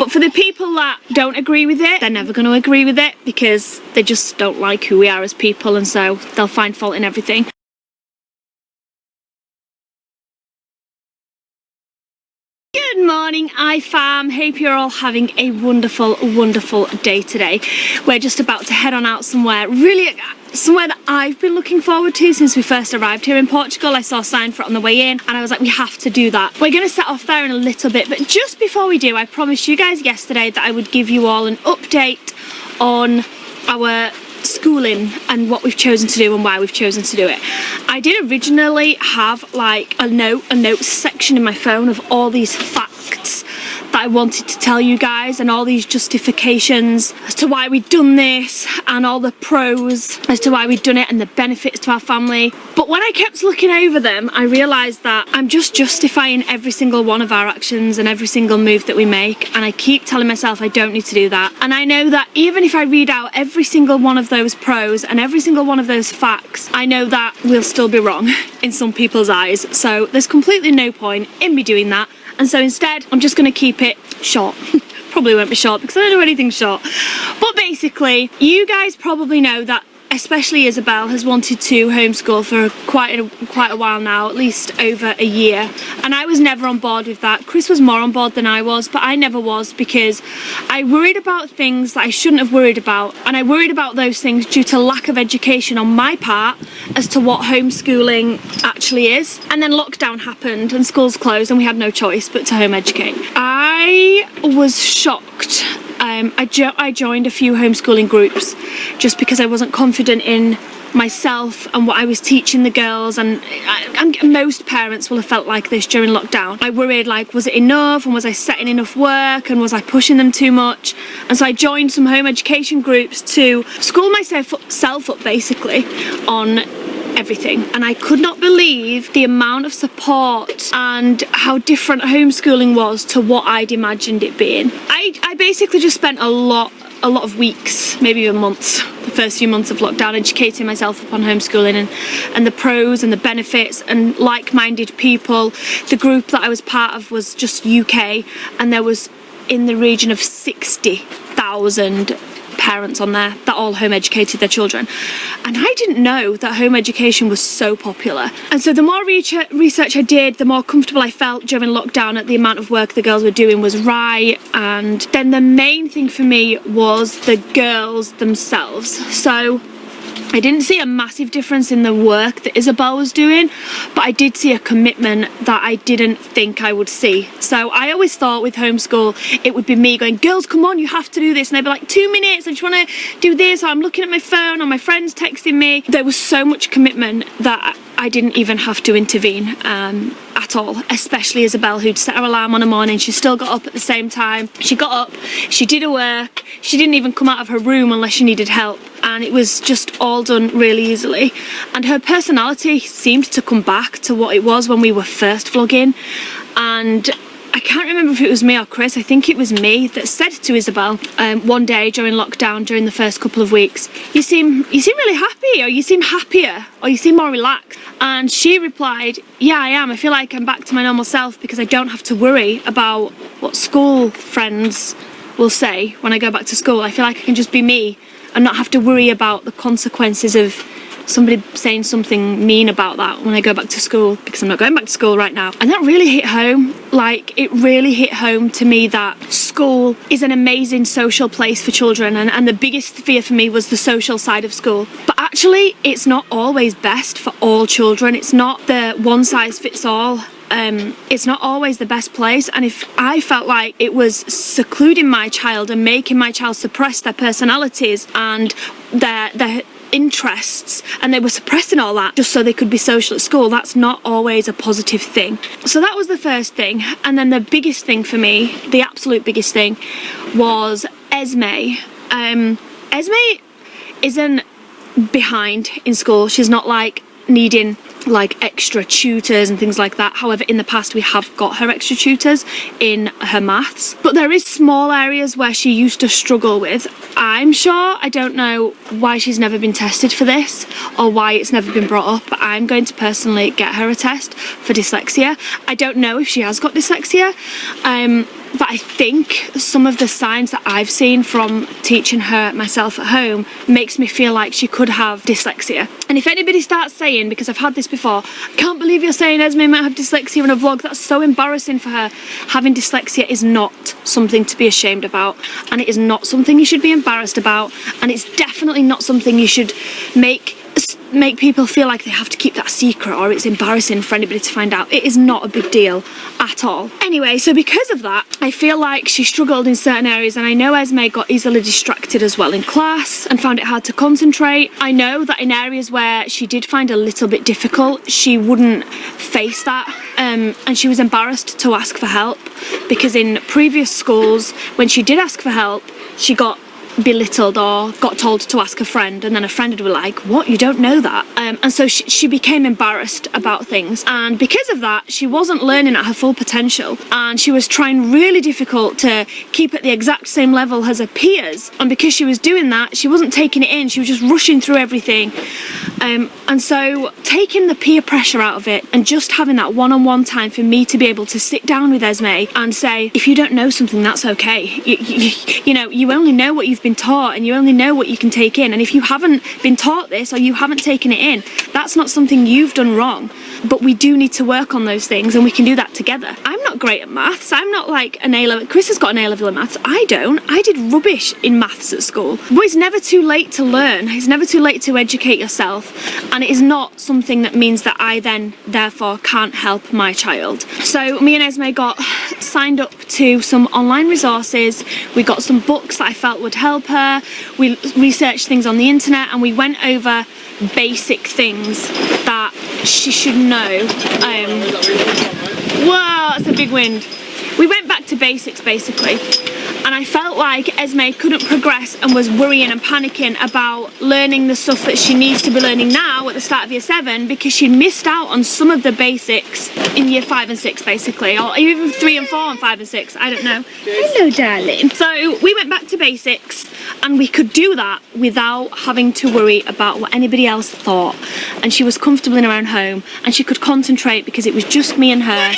But for the people that don't agree with it, they're never going to agree with it because they just don't like who we are as people, and so they'll find fault in everything. Good morning, iFam. Hope you're all having a wonderful, wonderful day today. We're just about to head on out somewhere that I've been looking forward to since we first arrived here in Portugal. I saw a sign for it on the way in and I was like, we have to do that. We're going to set off there in a little bit, but just before we do, I promised you guys yesterday that I would give you all an update on our schooling and what we've chosen to do and why we've chosen to do it. I did originally have like a notes section in my phone of all these facts that I wanted to tell you guys and all these justifications as to why we'd done this and all the pros as to why we'd done it and the benefits to our family. But when I kept looking over them, I realised that I'm just justifying every single one of our actions and every single move that we make, and I keep telling myself I don't need to do that. And I know that even if I read out every single one of those pros and every single one of those facts, I know that we'll still be wrong in some people's eyes. So there's completely no point in me doing that. And so instead, I'm just going to keep it short. Probably won't be short because I don't do anything short. But basically, you guys probably know that especially Isabel has wanted to homeschool for quite a while now, at least over a year, and I was never on board with that. Chris was more on board than I was, but I never was because I worried about things that I shouldn't have worried about, and I worried about those things due to lack of education on my part as to what homeschooling actually is. And then lockdown happened and schools closed and we had no choice but to home educate. I was shocked. I joined a few homeschooling groups just because I wasn't confident in myself and what I was teaching the girls, and most parents will have felt like this during lockdown. I worried, like, was it enough, and was I setting enough work, and was I pushing them too much? And so I joined some home education groups to school myself up basically on everything, and I could not believe the amount of support and how different homeschooling was to what I'd imagined it being. I basically just spent a lot of weeks, maybe even months, the first few months of lockdown, educating myself upon homeschooling and the pros and the benefits and like-minded people. The group that I was part of was just UK, and there was in the region of 60,000 parents on there that all home educated their children, and I didn't know that home education was so popular. And so the more research I did, the more comfortable I felt during lockdown at the amount of work the girls were doing was right. And then the main thing for me was the girls themselves. So I didn't see a massive difference in the work that Isabel was doing, but I did see a commitment that I didn't think I would see. So I always thought with homeschool it would be me going, girls, come on, you have to do this, and they'd be like, 2 minutes, I just want to do this, or I'm looking at my phone, or my friend's texting me. There was so much commitment that I didn't even have to intervene at all, especially Isabel, who'd set her alarm on a morning. She still got up at the same time. She got up, she did her work, she didn't even come out of her room unless she needed help, and it was just all done really easily. And her personality seemed to come back to what it was when we were first vlogging, and I can't remember if it was me or Chris, I think it was me, that said to Isabel one day during lockdown, during the first couple of weeks, you seem really happy, or you seem happier, or you seem more relaxed. And she replied, yeah, I am. I feel like I'm back to my normal self because I don't have to worry about what school friends will say when I go back to school. I feel like I can just be me and not have to worry about the consequences of somebody saying something mean about that when I go back to school, because I'm not going back to school right now. And that really hit home. Like, it really hit home to me that school is an amazing social place for children, and the biggest fear for me was the social side of school. But actually, it's not always best for all children. It's not the one size fits all. It's not always the best place, and if I felt like it was secluding my child and making my child suppress their personalities and their interests, and they were suppressing all that just so they could be social at school, that's not always a positive thing. So that was the first thing. And then the biggest thing for me, the absolute biggest thing, was Esme. Esme isn't behind in school. She's not like needing like extra tutors and things like that. However, in the past we have got her extra tutors in her maths, but there is small areas where she used to struggle with. I'm sure, I don't know why she's never been tested for this or why it's never been brought up, but I'm going to personally get her a test for dyslexia. I don't know if she has got dyslexia, But I think some of the signs that I've seen from teaching her myself at home makes me feel like she could have dyslexia. And if anybody starts saying, because I've had this before, I can't believe you're saying Esme might have dyslexia in a vlog, that's so embarrassing for her. Having dyslexia is not something to be ashamed about, and it is not something you should be embarrassed about, and it's definitely not something you should make people feel like they have to keep that secret or it's embarrassing for anybody to find out. It is not a big deal at all. Anyway, so because of that, I feel like she struggled in certain areas, and I know Esme got easily distracted as well in class and found it hard to concentrate. I know that in areas where she did find a little bit difficult, she wouldn't face that, and she was embarrassed to ask for help, because in previous schools, when she did ask for help, she got belittled or got told to ask a friend, and then a friend would be like, what, you don't know that? And so she became embarrassed about things, and because of that she wasn't learning at her full potential, and she was trying really difficult to keep at the exact same level as her peers, and because she was doing that she wasn't taking it in, she was just rushing through everything, and so taking the peer pressure out of it and just having that one-on-one time for me to be able to sit down with Esme and say, if you don't know something, that's okay. You know, you only know what you've been taught, and you only know what you can take in, and if you haven't been taught this or you haven't taken it in, that's not something you've done wrong, but we do need to work on those things, and we can do that together. I'm not great at maths. I'm not like an A level. Chris has got an A level in maths. I don't. I did rubbish in maths at school. But it's never too late to learn. It's never too late to educate yourself, and it is not something that means that I then therefore can't help my child. So me and Esme got signed up to some online resources. We got some books that I felt would help her. We researched things on the internet, and we went over basic things that she should know. Whoa, that's a big wind. We went back to basics basically, and I felt like Esme couldn't progress and was worrying and panicking about learning the stuff that she needs to be learning now at the start of year 7, because she missed out on some of the basics in year 5 and 6 basically, or even 3 and 4 and 5 and 6, I don't know. Hello darling. So we went back to basics, and we could do that without having to worry about what anybody else thought, and she was comfortable in her own home, and she could concentrate because it was just me and her,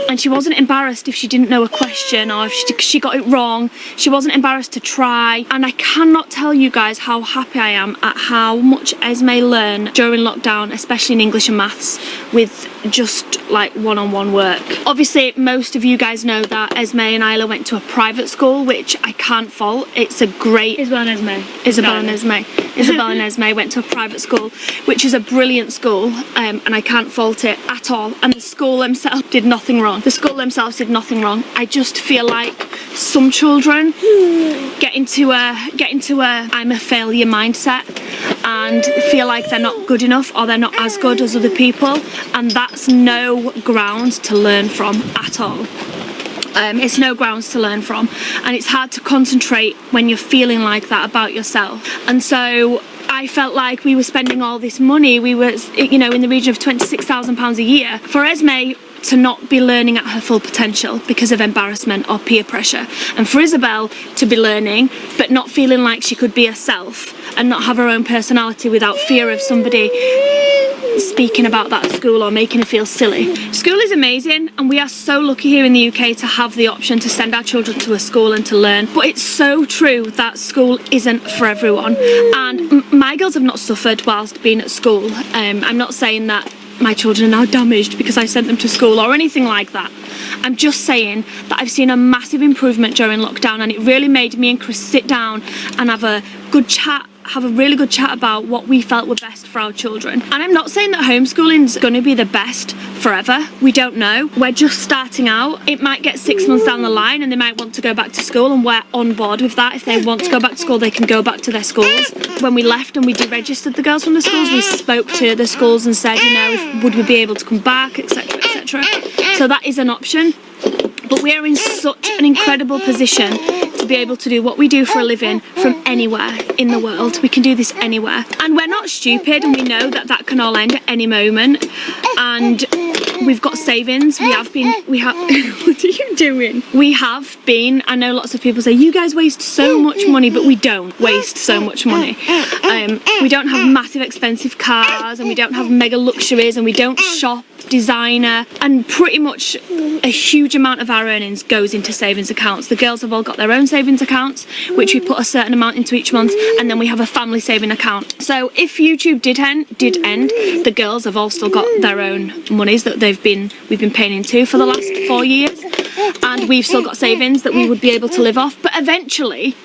and she wasn't embarrassed if she didn't know a question or if she got it wrong. She wasn't embarrassed to try, and I cannot tell you guys how happy I am at how much Esme learned during lockdown, especially in English and maths, with just like one-on-one work. Obviously most of you guys know that Esme and Isla went to a private school, which I can't fault. It's a great... Isabel and Esme went to a private school, which is a brilliant school, and I can't fault it at all, and the school themselves did nothing wrong. The school themselves did nothing wrong. I just feel like some children get into a I'm a failure mindset and feel like they're not good enough or they're not as good as other people, and that's no ground to learn from at all. It's no grounds to learn from, and it's hard to concentrate when you're feeling like that about yourself. And so I felt like we were spending all this money, we were, you know, in the region of £26,000 a year for Esme to not be learning at her full potential because of embarrassment or peer pressure, and for Isabel to be learning but not feeling like she could be herself and not have her own personality without fear of somebody speaking about that at school or making her feel silly. School is amazing, and we are so lucky here in the UK to have the option to send our children to a school and to learn, but it's so true that school isn't for everyone, and my girls have not suffered whilst being at school. I'm not saying that my children are now damaged because I sent them to school or anything like that. I'm just saying that I've seen a massive improvement during lockdown, and it really made me and Chris sit down and have a really good chat about what we felt were best for our children. And I'm not saying that homeschooling's going to be the best forever. We don't know. We're just starting out. It might get 6 months down the line and they might want to go back to school, and we're on board with that. If they want to go back to school, they can go back to their schools. When we left and we deregistered the girls from the schools, we spoke to the schools and said, you know, would we be able to come back, etc, etc. So that is an option. But we are in such an incredible position to be able to do what we do for a living from anywhere in the world. We can do this anywhere, and we're not stupid, and we know that that can all end at any moment, and we've got savings. We have what are you doing? We have been, I know lots of people say you guys waste so much money, but we don't waste so much money. We don't have massive expensive cars, and we don't have mega luxuries, and we don't shop designer, and pretty much a huge amount of our earnings goes into savings accounts. The girls have all got their own savings accounts, which we put a certain amount into each month, and then we have a family saving account. So if YouTube did end, the girls have all still got their own monies that we've been paying into for the last 4 years, and we've still got savings that we would be able to live off. But eventually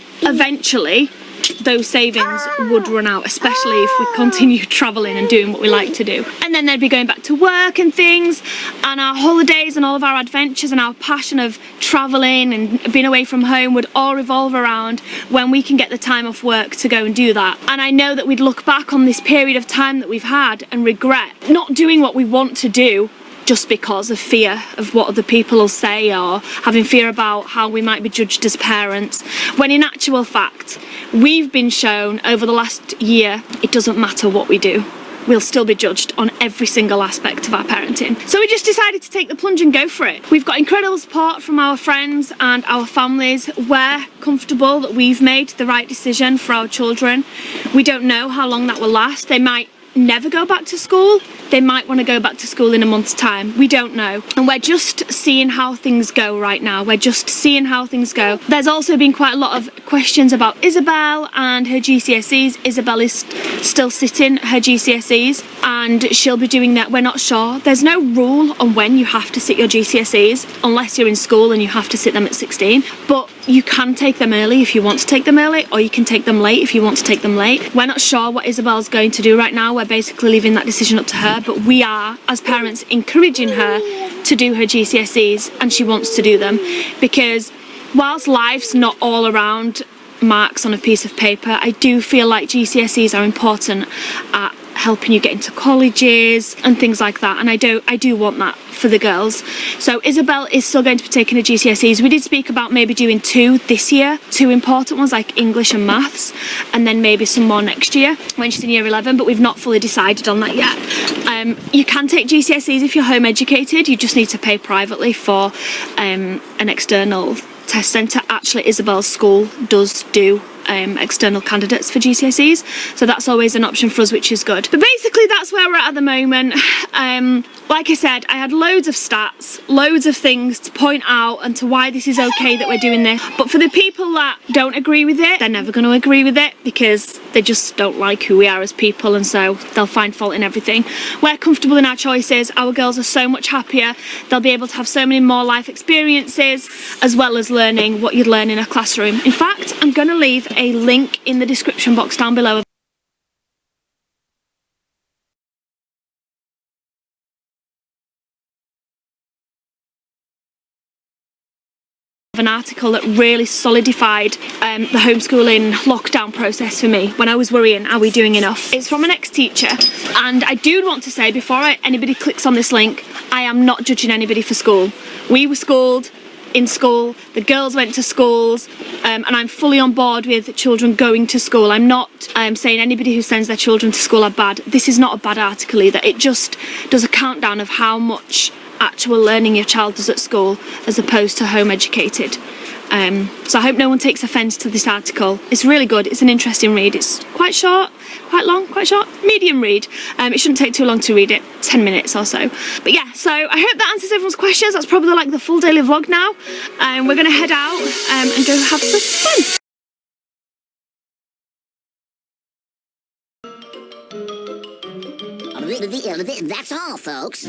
those savings would run out, especially if we continue travelling and doing what we like to do. And then they'd be going back to work and things, and our holidays and all of our adventures and our passion of travelling and being away from home would all revolve around when we can get the time off work to go and do that. And I know that we'd look back on this period of time that we've had and regret not doing what we want to do just because of fear of what other people will say, or having fear about how we might be judged as parents, when in actual fact we've been shown over the last year it doesn't matter what we do, we'll still be judged on every single aspect of our parenting. So we just decided to take the plunge and go for it. We've got incredible support from our friends and our families. We're comfortable that we've made the right decision for our children. We don't know how long that will last. They might never go back to school. They might want to go back to school in a month's time. We don't know. And we're just seeing how things go right now. We're just seeing how things go. There's also been quite a lot of questions about Isabel and her GCSEs. Isabel is still sitting her GCSEs and she'll be doing that. We're not sure. There's no rule on when you have to sit your GCSEs unless you're in school and you have to sit them at 16. But you can take them early if you want to take them early, or you can take them late if you want to take them late. We're not sure what Isabel's going to do right now. We're basically leaving that decision up to her, but we are, as parents, encouraging her to do her GCSEs, and she wants to do them, because whilst life's not all around marks on a piece of paper, I do feel like GCSEs are important at helping you get into colleges and things like that, and I do want that for the girls. So Isabel is still going to be taking her GCSEs. We did speak about maybe doing 2 this year, 2 important ones like English and maths, and then maybe some more next year when she's in year 11, but we've not fully decided on that yet. You can take GCSEs if you're home educated. You just need to pay privately for an external test centre. Actually, Isabel's school does do external candidates for GCSEs, so that's always an option for us, which is good. But basically that's where we're at the moment. Like I said, I had loads of stats, loads of things to point out and to why this is okay that we're doing this, but for the people that don't agree with it, they're never going to agree with it because they just don't like who we are as people, and so they'll find fault in everything. We're comfortable in our choices. Our girls are so much happier. They'll be able to have so many more life experiences as well as learning what you'd learn in a classroom. In fact, I'm going to leave a link in the description box down below an article that really solidified the homeschooling lockdown process for me when I was worrying, are we doing enough? It's from an ex-teacher, and I do want to say before anybody clicks on this link, I am not judging anybody for school. We were schooled in school, the girls went to schools, and I'm fully on board with children going to school. I'm not saying anybody who sends their children to school are bad. This is not a bad article either. It just does a countdown of how much actual learning your child does at school as opposed to home educated. So I hope no one takes offence to this article. It's really good. It's an interesting read. It's quite short, quite long, quite short, medium read. It shouldn't take too long to read it, 10 minutes or so. But yeah, so I hope that answers everyone's questions. That's probably like the full daily vlog now. We're going to head out and go have some fun. That's all, folks.